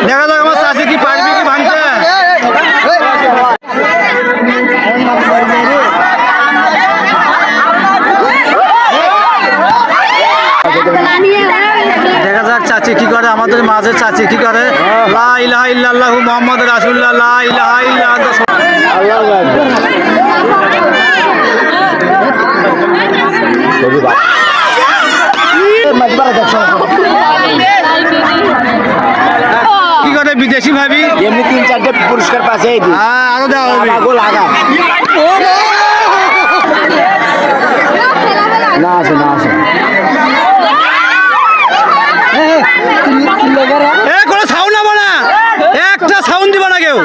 দেখা যাক আমার চাষি কি পারবে কি ভাঙতে। দেখা যাক চাচি কি করে, আমাদের মাঝে চাচি কি করে। লা ইলাহা ইল্লাল্লাহু মুহাম্মাদুর রাসূলুল্লাহ, লা ইলাহা ইল্লাল্লাহ। কি করে বিদেশি ভাবি এমনি 3-4টে পুরস্কার পাচ্ছে। আরো দেওয়া হবে না আসে না আসে কোনো সাউন্ড নেবো না, একটা সাউন্ড দিব না কেউ।